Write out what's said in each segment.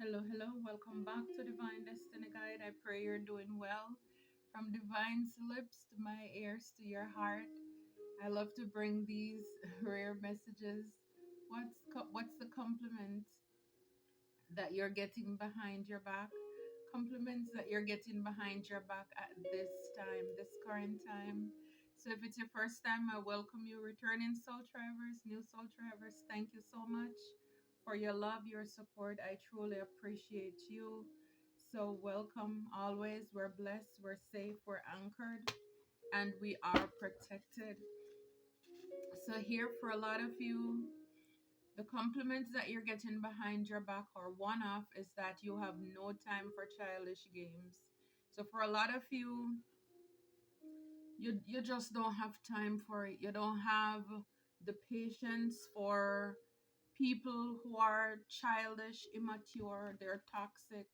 Hello, hello. Welcome back to Divine Destiny Guide. I pray you're doing well. From divine's lips to my ears to your heart. I love to bring these rare messages. What's the compliment that you're getting behind your back? Compliments that you're getting behind your back at this time, this current time. So if it's your first time, I welcome you, returning soul travelers, new soul travelers. Thank you so much for your love, your support. I truly appreciate you. So welcome always. We're blessed, we're safe, we're anchored, and we are protected. So here for a lot of you, the compliments that you're getting behind your back or one off is that you have no time for childish games. So for a lot of you, you just don't have time for it. You don't have the patience for people who are childish, immature, they're toxic.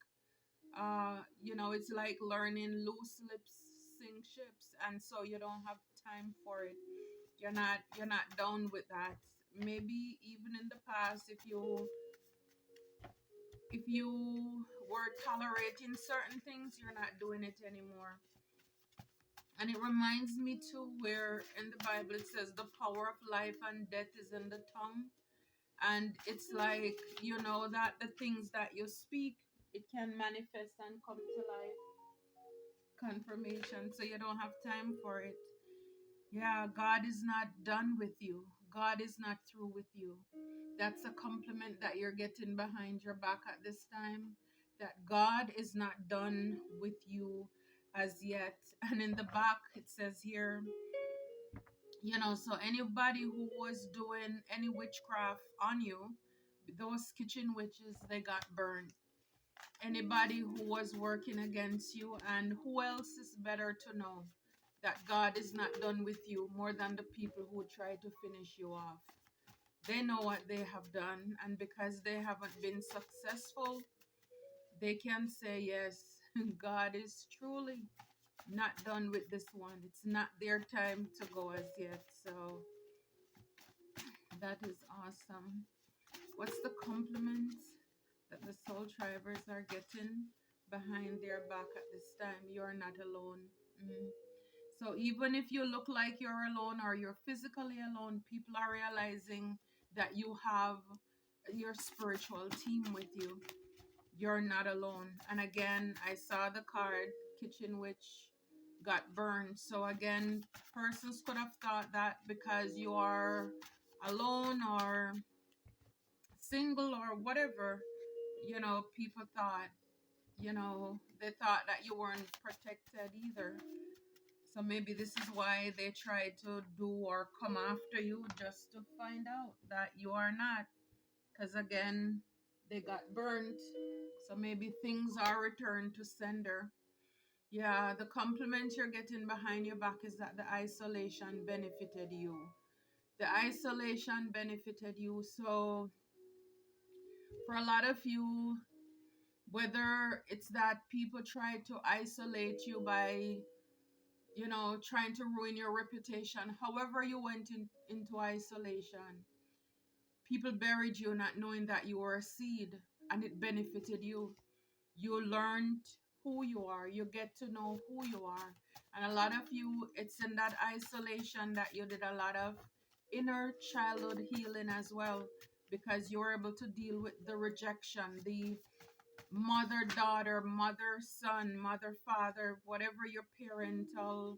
It's like learning loose lips sink ships, and so you don't have time for it. You're not down with that. Maybe even in the past, if you were tolerating certain things, you're not doing it anymore. And it reminds me too where in the Bible it says the power of life and death is in the tongue. And it's like, that the things that you speak, it can manifest and come to life. Confirmation. So you don't have time for it. Yeah, God is not done with you. God is not through with you. That's a compliment that you're getting behind your back at this time. That God is not done with you as yet. And in the back, it says here, so anybody who was doing any witchcraft on you, those kitchen witches, they got burned. Anybody who was working against you, and who else is better to know that God is not done with you more than the people who try to finish you off. They know what they have done, and because they haven't been successful, they can say, yes, God is truly not done with this one. It's not their time to go as yet. So that is awesome. What's the compliment that the soul drivers are getting behind their back at this time? You're not alone. Mm. So even if you look like you're alone or you're physically alone, people are realizing that you have your spiritual team with you. You're not alone. And again, I saw the card kitchen witch got burned. So again, persons could have thought that because you are alone or single or whatever, people thought, they thought that you weren't protected either. So maybe this is why they try to do or come after you, just to find out that you are not. Because again, they got burnt. So maybe things are returned to sender. Yeah, the compliment you're getting behind your back is that the isolation benefited you. The isolation benefited you. So for a lot of you, whether it's that people try to isolate you by trying to ruin your reputation. However, you went into isolation. People buried you not knowing that you were a seed, and it benefited you. You learned who you are. You get to know who you are. And a lot of you, it's in that isolation that you did a lot of inner childhood healing as well, because you were able to deal with the rejection, the mother daughter, mother son, mother father, whatever your parental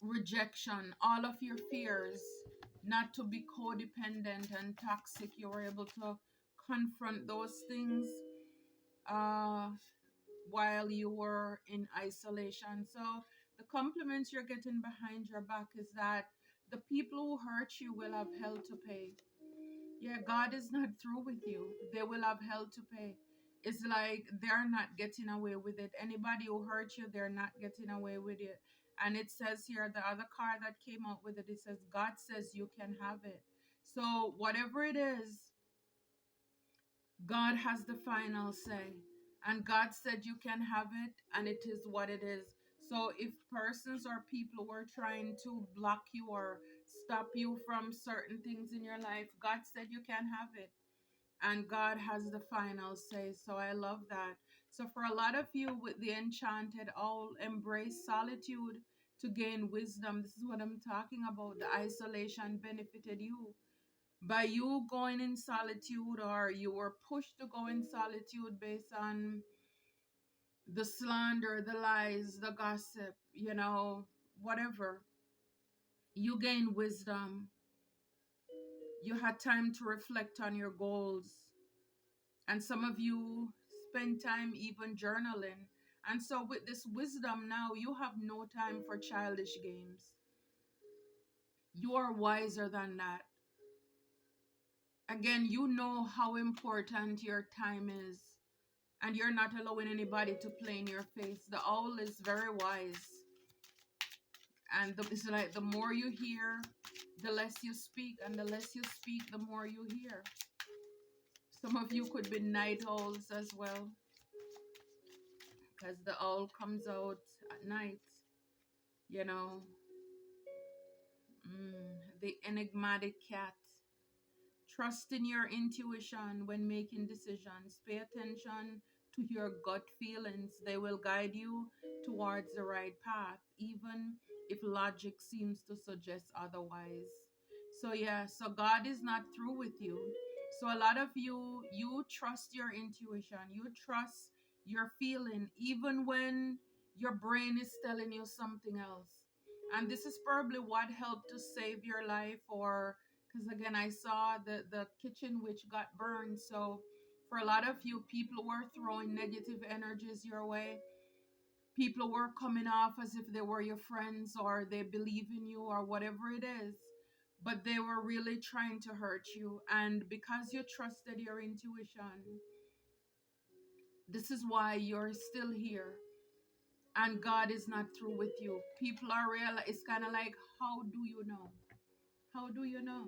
rejection, all of your fears, not to be codependent and toxic. You were able to confront those things uh, while you were in isolation. So the compliments you're getting behind your back is that the people who hurt you will have hell to pay. Yeah, God is not through with you. They will have hell to pay. It's like they're not getting away with it. Anybody who hurt you, they're not getting away with it. And it says here, the other card that came out with it, it says, God says you can have it. So whatever it is, God has the final say. And God said you can have it, and it is what it is. So if persons or people were trying to block you or stop you from certain things in your life, God said you can have it. and God has the final say. So I love that. So for a lot of you with the enchanted owl, embrace solitude to gain wisdom. This is what I'm talking about. The isolation benefited you. By you going in solitude, or you were pushed to go in solitude based on the slander, the lies, the gossip, whatever, you gain wisdom. You had time to reflect on your goals. And some of you spend time even journaling. And so, with this wisdom now, you have no time for childish games. You are wiser than that. Again, you know how important your time is, and you're not allowing anybody to play in your face. The owl is very wise. And it's like the more you hear, the less you speak, and the less you speak, the more you hear. Some of you could be night owls as well, because the owl comes out at night, you know. The enigmatic cat. Trust in your intuition when making decisions. Pay attention to your gut feelings. They will guide you towards the right path, even if logic seems to suggest otherwise. So, yeah, so God is not through with you. So, a lot of you trust your intuition, you trust your feeling, even when your brain is telling you something else. And this is probably what helped to save your life, or because again, I saw the kitchen witch got burned. So for a lot of you, people were throwing negative energies your way. People were coming off as if they were your friends, or they believe in you, or whatever it is, but they were really trying to hurt you. And because you trusted your intuition, this is why you're still here. And God is not through with you. People are real. It's kind of like, how do you know? How do you know?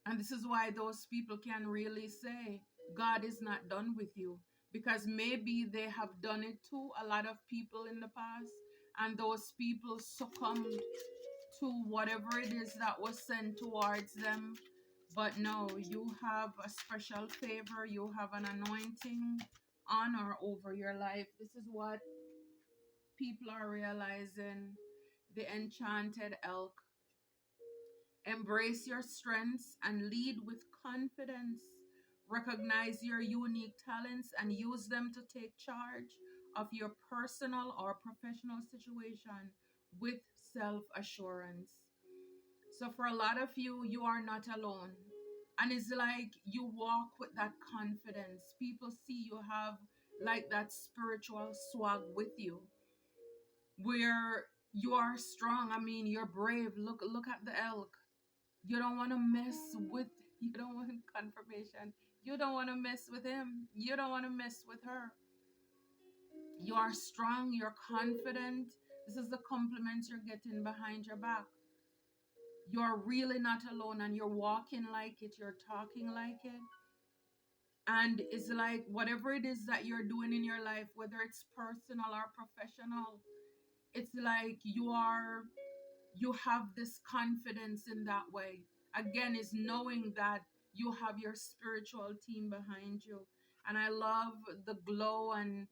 And this is why those people can really say, God is not done with you. Because maybe they have done it to a lot of people in the past, and those people succumbed to whatever it is that was sent towards them. But no, you have a special favor, you have an anointing, honor over your life. This is what people are realizing. The enchanted elk. Embrace your strengths and lead with confidence. Recognize your unique talents and use them to take charge of your personal or professional situation with self assurance. So, for a lot of you, you are not alone. And it's like you walk with that confidence. People see you have like that spiritual swag with you, where you are strong. I mean, you're brave. Look at the elk. You don't want to mess with, you don't want confirmation. You don't want to mess with him. You don't want to mess with her. You are strong. You're confident. This is the compliments you're getting behind your back. You're really not alone, and you're walking like it. You're talking like it. And it's like whatever it is that you're doing in your life, whether it's personal or professional, it's like you have this confidence in that way. Again, is knowing that you have your spiritual team behind you. And I love the glow, and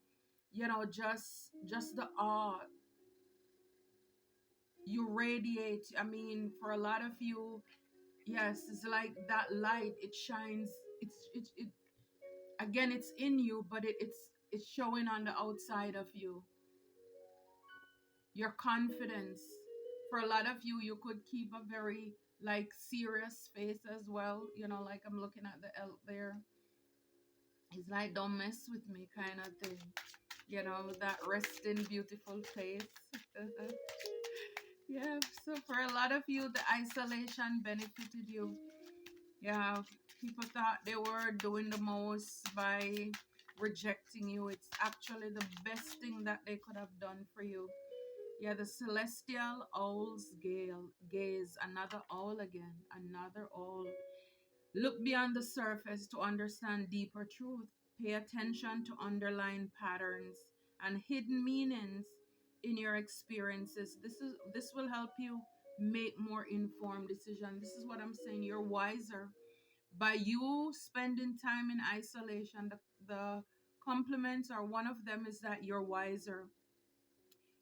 just the awe you radiate. I mean, for a lot of you, yes, it's like that light, it shines. It again, it's in you, but it's showing on the outside of you. Your confidence. For a lot of you, you could keep a very like serious face as well. Like I'm looking at the elk there. It's like, don't mess with me kind of thing. That resting, beautiful face. Yeah, so for a lot of you, the isolation benefited you. Yeah, people thought they were doing the most by rejecting you. It's actually the best thing that they could have done for you. Yeah, the celestial owl's gaze, another owl again, another owl. Look beyond the surface to understand deeper truth. Pay attention to underlying patterns and hidden meanings in your experiences. This will help you make more informed decisions. This is what I'm saying. You're wiser. By you spending time in isolation, the compliments, or one of them, is that you're wiser.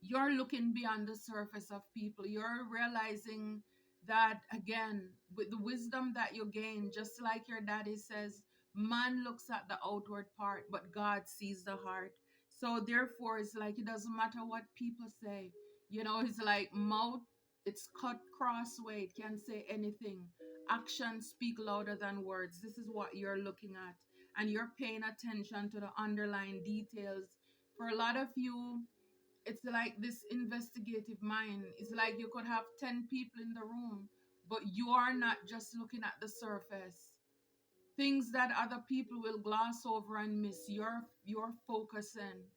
You're looking beyond the surface of people. You're realizing that, again, with the wisdom that you gain, just like your daddy says, man looks at the outward part, but God sees the heart. So therefore, it's like it doesn't matter what people say. It's like mouth, it's cut crossway, it can say anything. Actions speak louder than words. This is what you're looking at, and you're paying attention to the underlying details. For a lot of you, it's like this investigative mind. It's like you could have 10 people in the room, but you are not just looking at the surface. Things that other people will gloss over and miss, you're focusing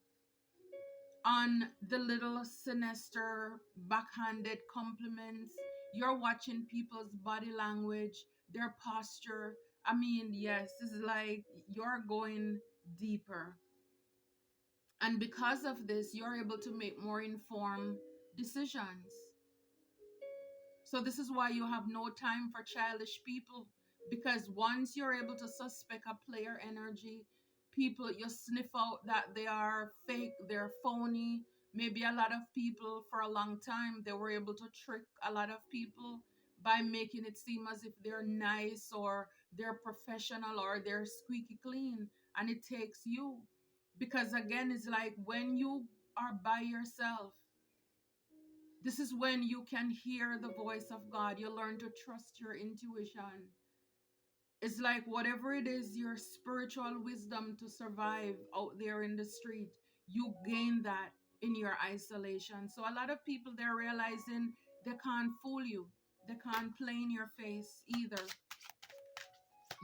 on the little sinister backhanded compliments. You're watching people's body language, their posture. I mean, yes, this is like you're going deeper. And because of this, you're able to make more informed decisions. So this is why you have no time for childish people, because once you're able to suspect a player energy, people, you sniff out that they are fake, they're phony. Maybe a lot of people for a long time, they were able to trick a lot of people by making it seem as if they're nice or they're professional or they're squeaky clean. And it takes you, because again, it's like when you are by yourself, this is when you can hear the voice of God. You learn to trust your intuition. It's like whatever it is, your spiritual wisdom to survive out there in the street, you gain that in your isolation. So a lot of people, they're realizing they can't fool you. They can't play in your face either.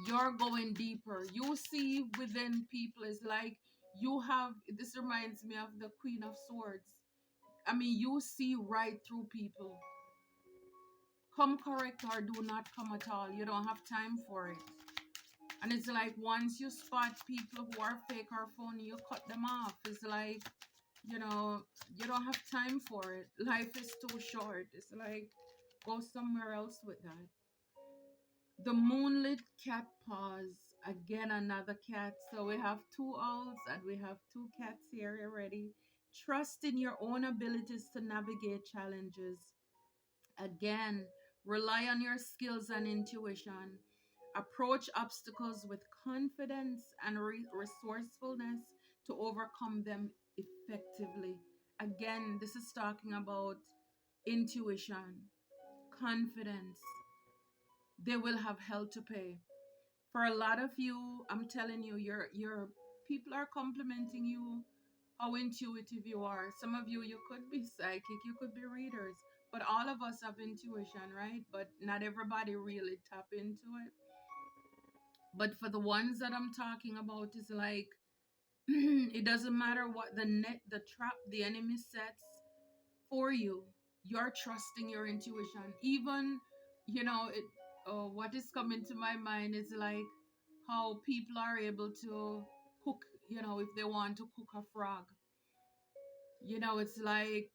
You're going deeper. You see within people, is like you have, this reminds me of the Queen of Swords. I mean, you see right through people. Come correct or do not come at all. You don't have time for it. And it's like once you spot people who are fake or phony, you cut them off. It's like, you don't have time for it. Life is too short. It's like, go somewhere else with that. The moonlit cat paws. Again, another cat. So we have two owls and we have two cats here already. Trust in your own abilities to navigate challenges. Again, rely on your skills and intuition. Approach obstacles with confidence and resourcefulness to overcome them effectively. Again, this is talking about intuition, confidence. They will have hell to pay. For a lot of you, I'm telling you, your people are complimenting you how intuitive you are. Some of you, you could be psychic, you could be readers, but all of us have intuition, right? But not everybody really tap into it. But for the ones that I'm talking about, is like it doesn't matter what the trap the enemy sets for you. You're trusting your intuition. Even, it. What is coming to my mind is like how people are able to cook. If they want to cook a frog, it's like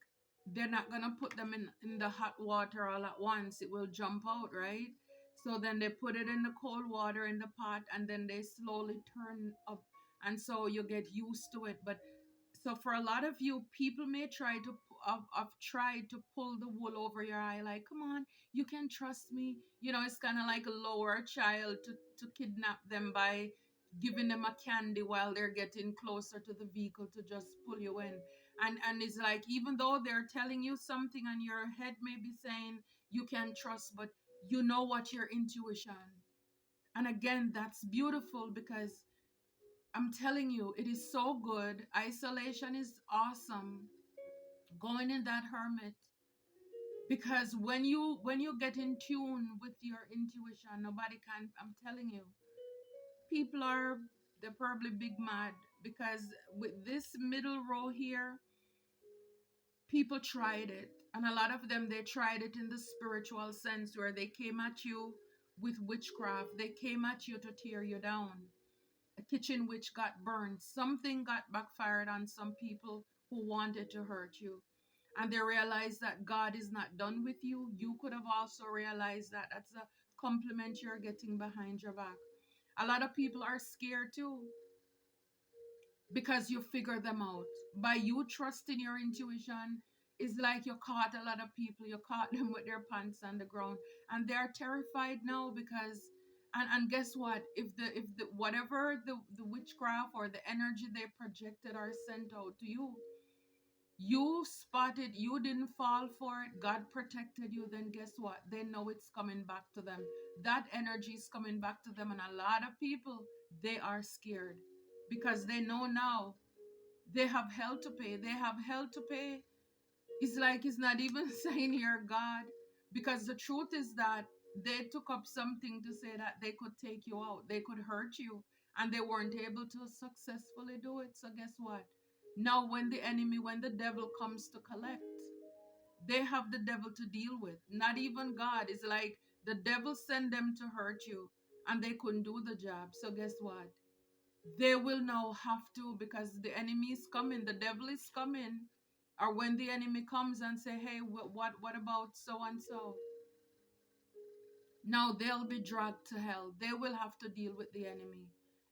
they're not gonna put them in the hot water all at once. It will jump out, right? So then they put it in the cold water in the pot, and then they slowly turn up, and so you get used to it. But so for a lot of you, people may try to have tried to pull the wool over your eye, like, come on, you can trust me. It's kind of like a lower child to kidnap them by giving them a candy while they're getting closer to the vehicle to just pull you in. And it's like, even though they're telling you something and your head may be saying you can trust, but you know what your intuition. And again, that's beautiful, because I'm telling you, it is so good. Isolation is awesome. Going in that hermit, because when you get in tune with your intuition, nobody can. I'm telling you, people are, they're probably big mad, because with this middle row here, people tried it, and a lot of them, they tried it in the spiritual sense, where they came at you with witchcraft. They came at you to tear you down. A kitchen witch got burned. Something got backfired on some people who wanted to hurt you. And they realized that God is not done with you. You could have also realized that. That's compliment you're getting behind your back. A lot of people are scared too because you figure them out. By you trusting your intuition, it's like you caught a lot of people, you caught them with their pants on the ground, and they're terrified now because and guess what? If the whatever the witchcraft or the energy they projected are sent out to you, you spotted, you didn't fall for it, God protected you, then guess what? They know it's coming back to them. That energy is coming back to them, and a lot of people, they are scared because they know now they have hell to pay. They have hell to pay. It's like it's not even saying here God, because the truth is that they took up something to say that they could take you out, they could hurt you, and they weren't able to successfully do it. So guess what? Now when the enemy, when the devil comes to collect, they have the devil to deal with, not even God. It's like the devil sent them to hurt you and they couldn't do the job. So guess what? They will now have to, because the enemy is coming, the devil is coming. Or when the enemy comes and say, hey, what about so and so? Now they'll be dragged to hell. They will have to deal with the enemy.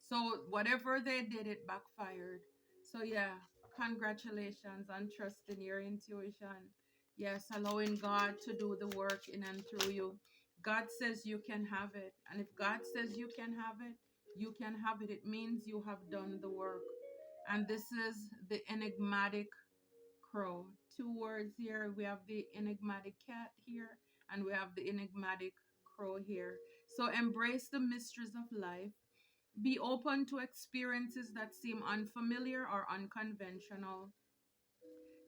So whatever they did, it backfired. So yeah, congratulations on trusting your intuition. Yes, allowing God to do the work in and through you. God says you can have it. And if God says you can have it, you can have it. It means you have done the work. And this is the enigmatic crow. Two words here. We have the enigmatic cat here, and we have the enigmatic crow here. So embrace the mysteries of life. Be open to experiences that seem unfamiliar or unconventional.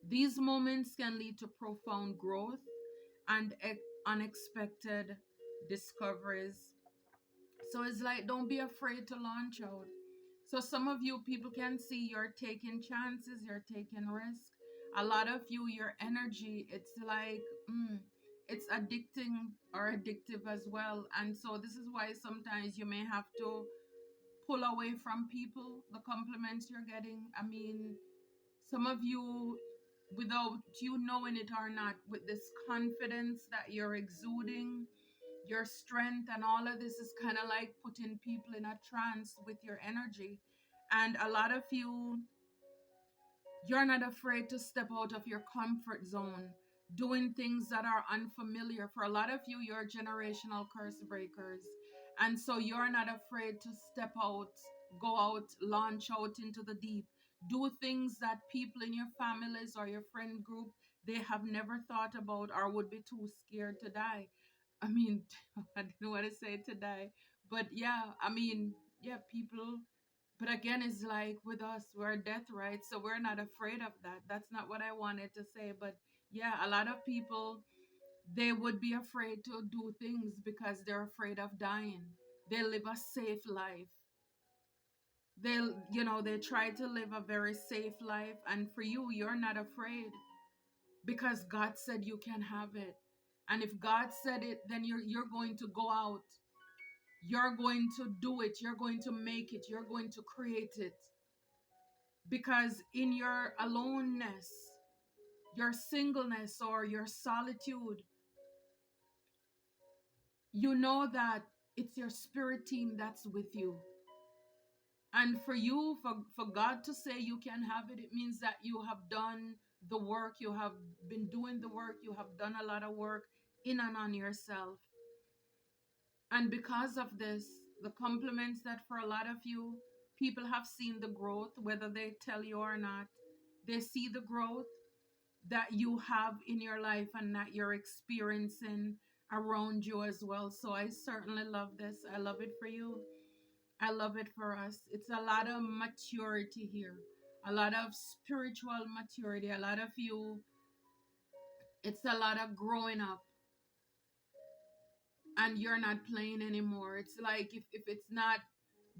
These moments can lead to profound growth and unexpected discoveries. So it's like, don't be afraid to launch out. So some of you people can see you're taking chances, you're taking risks. A lot of you, your energy, it's like, it's addicting or addictive as well. And so this is why sometimes you may have to pull away from people, the compliments you're getting. I mean, some of you, without you knowing it or not, with this confidence that you're exuding, your strength and all of this is kind of like putting people in a trance with your energy. And a lot of you, you're not afraid to step out of your comfort zone, doing things that are unfamiliar. For a lot of you, you're generational curse breakers. And so you're not afraid to step out, go out, launch out into the deep, do things that people in your families or your friend group, they have never thought about or would be too scared to die. I mean, I don't know what to say to die. But yeah, I mean, yeah, people, but again, it's like with us, we're death, right? So we're not afraid of that. That's not what I wanted to say. But yeah, a lot of people, they would be afraid to do things because they're afraid of dying. They live a safe life. They try to live a very safe life. And for you, you're not afraid because God said you can have it. And if God said it, then you're going to go out. You're going to do it. You're going to make it. You're going to create it. Because in your aloneness, your singleness, or your solitude, you know that it's your spirit team that's with you. And for you, for God to say you can have it, it means that you have done the work. You have been doing the work. You have done a lot of work in and on yourself. And because of this, the compliments that for a lot of you, people have seen the growth, whether they tell you or not. They see the growth that you have in your life and that you're experiencing around you as well. So I certainly love this. I love it for you. I love it for us. It's a lot of maturity here, a lot of spiritual maturity. A lot of you, it's a lot of growing up, and you're not playing anymore. It's like if it's not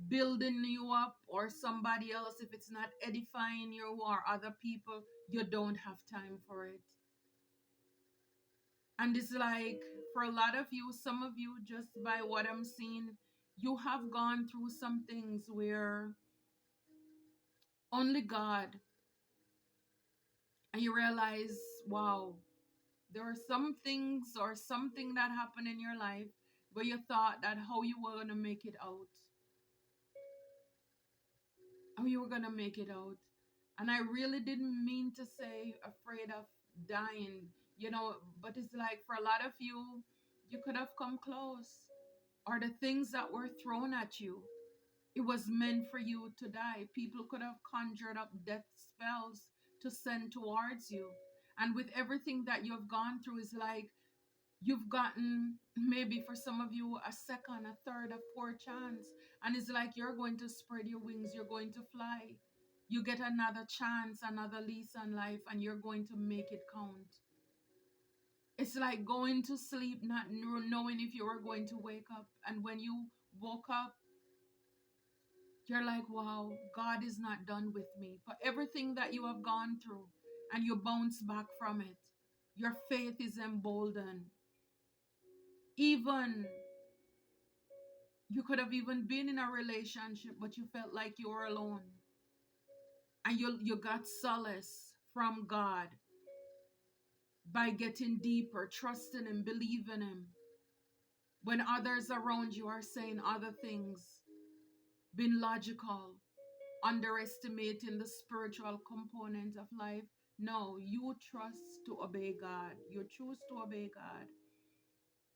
building you up or somebody else, if it's not edifying you or other people, you don't have time for it. And it's like for a lot of you, some of you, just by what I'm seeing, you have gone through some things where only God, and you realize, wow, there are some things or something that happened in your life but you thought that how you were going to make it out, how you were going to make it out. And I really didn't mean to say afraid of dying, but it's like for a lot of you, you could have come close, or the things that were thrown at you, it was meant for you to die. People could have conjured up death spells to send towards you. And with everything that you've gone through, is like you've gotten, maybe for some of you, a second, a third, a fourth chance. And it's like you're going to spread your wings, you're going to fly. You get another chance, another lease on life, and you're going to make it count. It's like going to sleep, not knowing if you were going to wake up. And when you woke up, you're like, wow, God is not done with me. For everything that you have gone through, and you bounce back from it, your faith is emboldened. Even you could have even been in a relationship, but you felt like you were alone. And you got solace from God by getting deeper, trusting Him, believing Him. When others around you are saying other things, being logical, underestimating the spiritual component of life. No, you trust to obey God. You choose to obey God.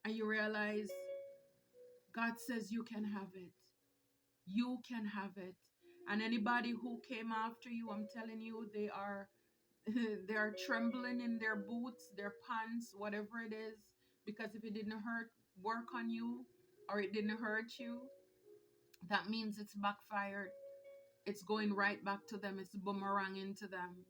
And you realize God says you can have it. You can have it. And anybody who came after you, I'm telling you, they are they are trembling in their boots, their pants, whatever it is. Because if it didn't work on you, or it didn't hurt you, that means it's backfired. It's going right back to them. It's boomeranging to them.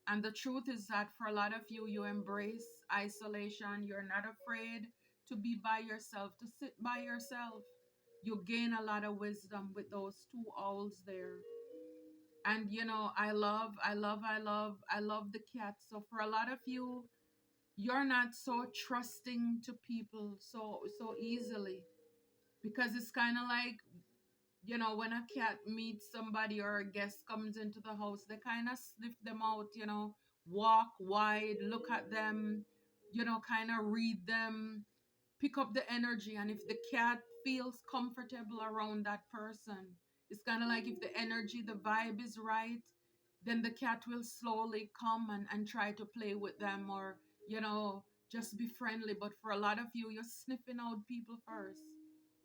And the truth is that for a lot of you, you embrace isolation. You're not afraid to be by yourself, to sit by yourself. You gain a lot of wisdom with those two owls there. And I love the cat. So for a lot of you, you're not so trusting to people so easily, because it's kind of like, when a cat meets somebody or a guest comes into the house, they kind of sniff them out, walk wide, look at them, kind of read them, pick up the energy. And if the cat feels comfortable around that person, it's kind of like if the energy, the vibe is right, then the cat will slowly come and try to play with them, or, just be friendly. But for a lot of you, you're sniffing out people first.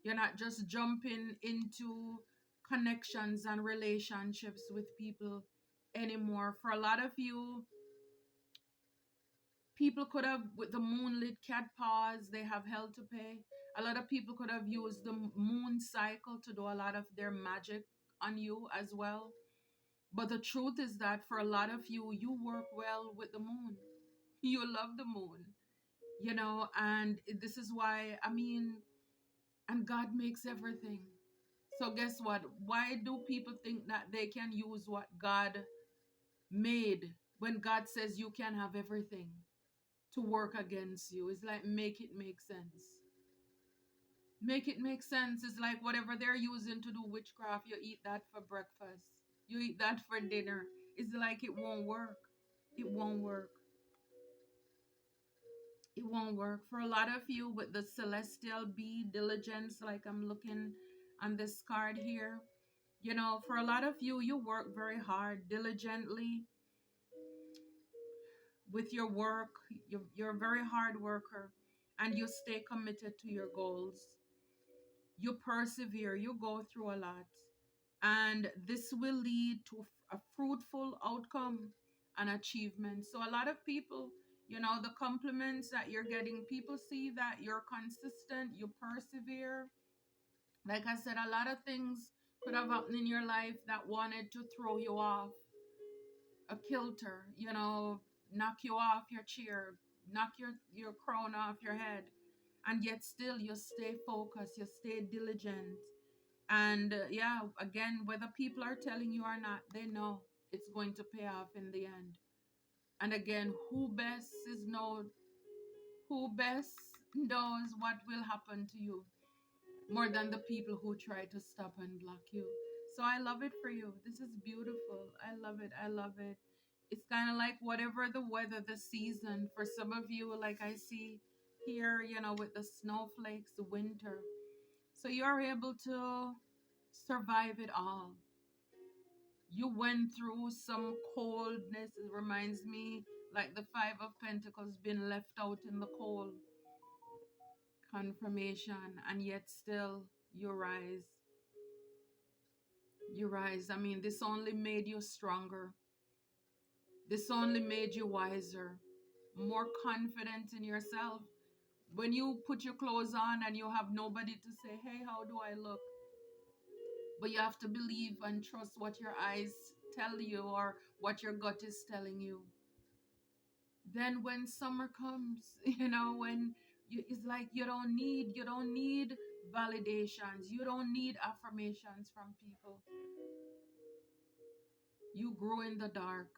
You're not just jumping into connections and relationships with people anymore. For a lot of you, people could have, with the moonlit cat paws, they have hell to pay. A lot of people could have used the moon cycle to do a lot of their magic on you as well. But the truth is that for a lot of you, you work well with the moon. You love the moon, and this is why, and God makes everything. So guess what? Why do people think that they can use what God made when God says you can have everything to work against you? It's like, make it make sense. Make it make sense. It's like whatever they're using to do witchcraft, you eat that for breakfast. You eat that for dinner. It's like it won't work. It won't work. It won't work. For a lot of you with the celestial bee diligence, like I'm looking on this card here, for a lot of you, you work very hard, diligently with your work. You're a very hard worker, and you stay committed to your goals. You persevere, you go through a lot, and this will lead to a fruitful outcome and achievement. So a lot of people, the compliments that you're getting, people see that you're consistent, you persevere. Like I said, a lot of things could have happened in your life that wanted to throw you off a kilter, knock you off your chair, knock your crown off your head. And yet still you stay focused, you stay diligent. And again, whether people are telling you or not, they know it's going to pay off in the end. And again, who best knows what will happen to you more than the people who try to stop and block you. So I love it for you. This is beautiful. I love it. I love it. It's kind of like whatever the weather, the season. For some of you, like I see, here, with the snowflakes, the winter. So you're able to survive it all. You went through some coldness. It reminds me like the Five of Pentacles being left out in the cold, confirmation, and yet still you rise. You rise. I mean, this only made you stronger. This only made you wiser, more confident in yourself. When you put your clothes on and you have nobody to say, hey, how do I look? But you have to believe and trust what your eyes tell you or what your gut is telling you. Then when summer comes, when it's like you don't need validations. You don't need affirmations from people. You grow in the dark.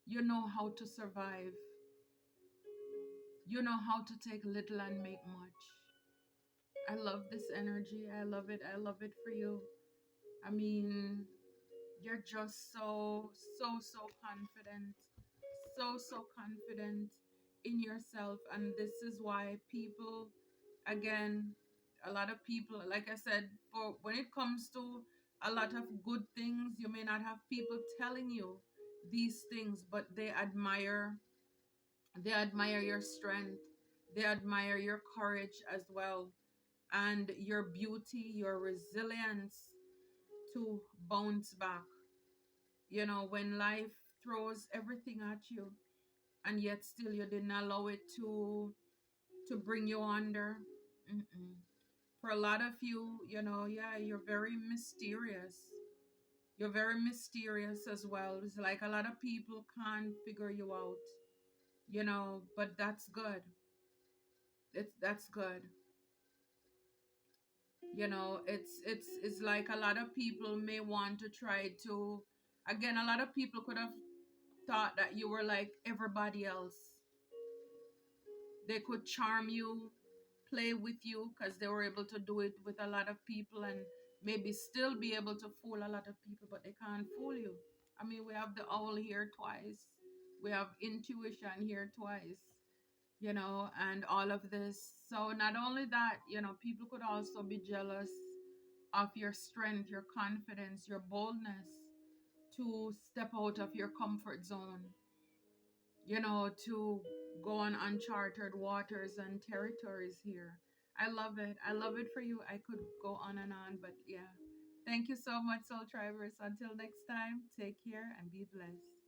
You know how to survive. You know how to take little and make much. I love this energy. I love it. I love it for you. I mean, you're just so confident. So confident in yourself. And this is why people, again, a lot of people, like I said, for when it comes to a lot of good things, you may not have people telling you these things, but they admire your strength. They admire your courage as well, and your beauty, your resilience to bounce back. When life throws everything at you, and yet still you didn't allow it to bring you under. Mm-mm. For a lot of you, yeah, you're very mysterious. You're very mysterious as well. It's like a lot of people can't figure you out, but that's good. That's good. It's like a lot of people may want to try to, again, a lot of people could have thought that you were like everybody else. They could charm you, play with you, because they were able to do it with a lot of people and maybe still be able to fool a lot of people, but they can't fool you. I mean, we have the owl here twice, we have intuition here twice, and all of this. So not only that, people could also be jealous of your strength, your confidence, your boldness to step out of your comfort zone, to go on uncharted waters and territories here. I love it. I love it for you. I could go on and on, but yeah. Thank you so much, Soul Tribers. Until next time, take care and be blessed.